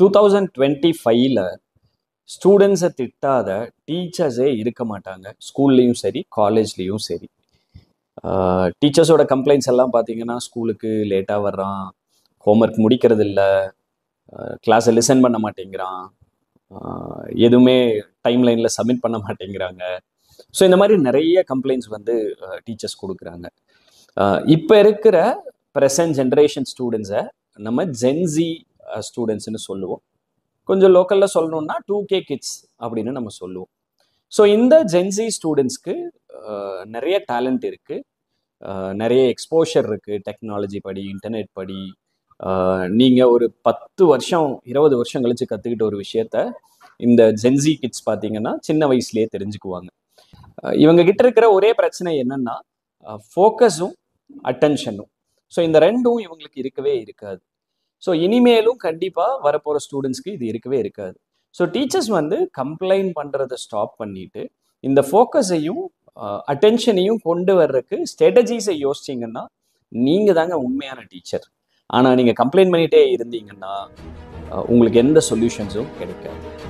2025ல ஸ்டூடெண்ட்ஸை திட்டாத டீச்சர்ஸே இருக்க மாட்டாங்க, ஸ்கூல்லையும் சரி காலேஜ்லேயும் சரி. டீச்சர்ஸோட கம்ப்ளைண்ட்ஸ் எல்லாம் பார்த்தீங்கன்னா, ஸ்கூலுக்கு லேட்டாக வர்றான், ஹோம்ஒர்க் முடிக்கிறது இல்லை, கிளாஸை லிசன் பண்ண மாட்டேங்கிறான், எதுவுமே டைம் லைனில் சப்மிட் பண்ண மாட்டேங்கிறாங்க. ஸோ இந்த மாதிரி நிறைய கம்ப்ளைண்ட்ஸ் வந்து டீச்சர்ஸ் கொடுக்குறாங்க. இப்போ இருக்கிற ப்ரெசன்ட் ஜென்ரேஷன் ஸ்டூடெண்ட்ஸை நம்ம ஜென்சி ஸ்டூடெண்ட்ஸ்னு சொல்லுவோம். கொஞ்சம் லோக்கலில் சொல்லணும்னா 2K கிட்ஸ் அப்படின்னு நம்ம சொல்லுவோம். ஸோ இந்த ஜென்சி ஸ்டூடெண்ட்ஸ்க்கு நிறைய டேலண்ட் இருக்குது, நிறைய எக்ஸ்போஷர் இருக்குது. டெக்னாலஜி படி, இன்டர்நெட் படி, நீங்கள் ஒரு 10 வருஷம் 20 வருஷம் கழிச்சு கற்றுக்கிட்ட ஒரு விஷயத்த இந்த ஜென்சி கிட்ஸ் பார்த்தீங்கன்னா சின்ன வயசுலேயே தெரிஞ்சுக்குவாங்க. இவங்க கிட்ட இருக்கிற ஒரே பிரச்சனை என்னன்னா ஃபோக்கஸும் அட்டென்ஷனும். ஸோ இந்த ரெண்டும் இவங்களுக்கு இருக்கவே இருக்காது. ஸோ இனிமேலும் கண்டிப்பாக வரப்போகிற ஸ்டூடெண்ட்ஸ்க்கு இது இருக்கவே இருக்காது. ஸோ டீச்சர்ஸ் வந்து கம்ப்ளைண்ட் பண்ணுறதை ஸ்டாப் பண்ணிட்டு இந்த ஃபோக்கஸையும் அட்டென்ஷனையும் கொண்டு வர்றதுக்கு ஸ்ட்ராட்டஜிஸை யோசிச்சிங்கன்னா நீங்கள் தாங்க உண்மையான டீச்சர். ஆனால் நீங்கள் கம்ப்ளைண்ட் பண்ணிகிட்டே இருந்தீங்கன்னா உங்களுக்கு எந்த சொல்யூஷன்ஸும் கிடைக்காது.